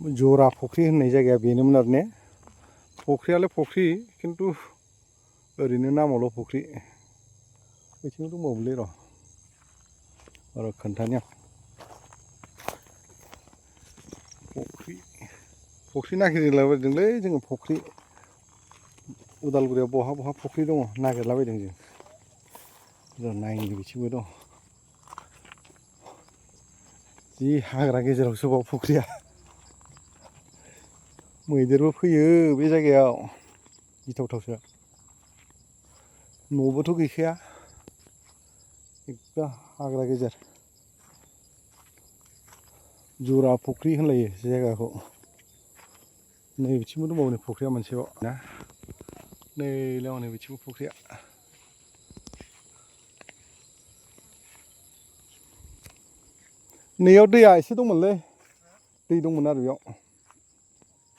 जरा फुख्रि होननाय जायगाया बेनोमोन आरो ने फुख्रियालाय फुख्रि खिन्थु ओरैनो नामावल' फुख्रि बैथिं दंबावोलै र' खोन्थानि आं फुख्रि नागिरलाबायदोंलै जोङो फुख्रि उदालगुरियाव बहा बहा फुख्रि दङ नागिरलाबायदों जों र' नायनि बिथिंबो दं जि हाग्रा गेजेरावसो बाव फुख्रिया मैदेरबो फैयो बे जायगायाव गिथावथावसो न'बोथ' गैखाया एकदम हाग्रा गेजेर जरा फुख्रि होनलायो जायगाखौ नै बिथिंबो दंबावो नै फुख्रिया मोनसेबाव ना नैलाय हनै बिथिंबो फुख्रिया नैयाव दैया एसे दंमोनलै दै दंमोन आरो बेयाव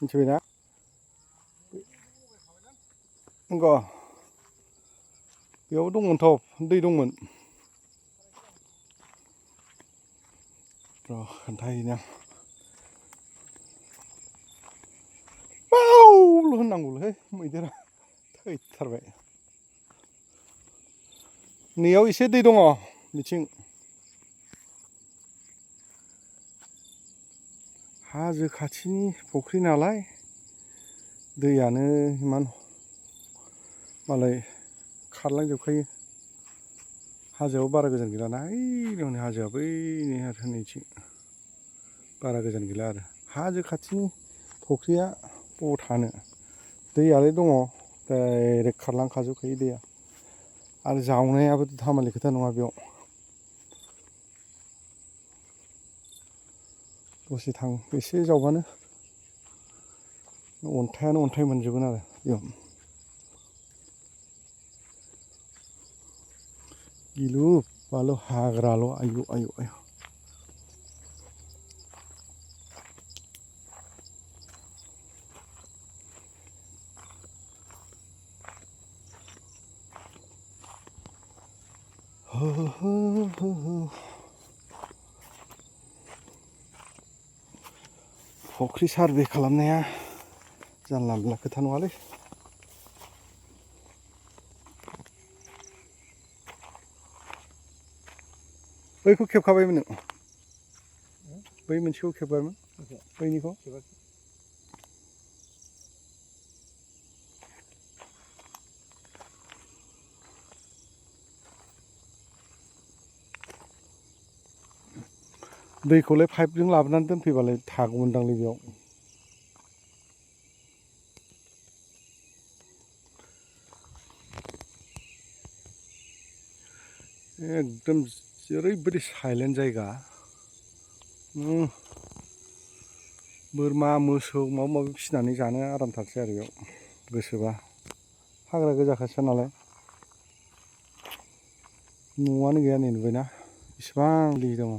मिथिबायना नंगौ बेयाव दंमोनथ' दै दंमोन र' खोन्थाहैनो बावल' होननांगौलै मैदेरा थैथारबाय नैयाव एसे दै दङ बिथिं हाजो खाथिनि फुख्रि नालाय दैयानो इमान मालाय खारलांजोबखायो हाजोआव बारा गोजान गैलाना ओइ हनै हाजोआ बैनि आरो नैथिं बारा गोजान गैला आरो हाजो खाथिनि फुख्रिया बबाव थानो दैयालाय दङ डाइरेक्ट खारलांखाजोबखायो दैया आरो जावनायाबो धामालि खोथा नङा बेयाव दसे एसे जावबानो अन्थायानो अन्थाइ मोनजोबगोन आरो बेयाव गिलु बालु हाग्राल' आयु आयु आयु फुख्रि सारभे खालामनाया जानला मोनला खोथा नङालै बैखौ खेबखाबायमोन नों बै मोनसेखौ खेबबायमोन बैनिखौ दैखौलाय पाइपजों लाबोनानै दोनफैबालाय थागौमोनदांलै बेयाव एकदम ओरैबायदि साइलेन्ट जायगा बोरमा मोसौ माबा माबि फिसिनानै जानो आरामथारसै आरो बेयाव गोसोबा हाग्रा गोजाखासो नालाय न'आनो गैया नै नुबायना बेसेबां दै दङ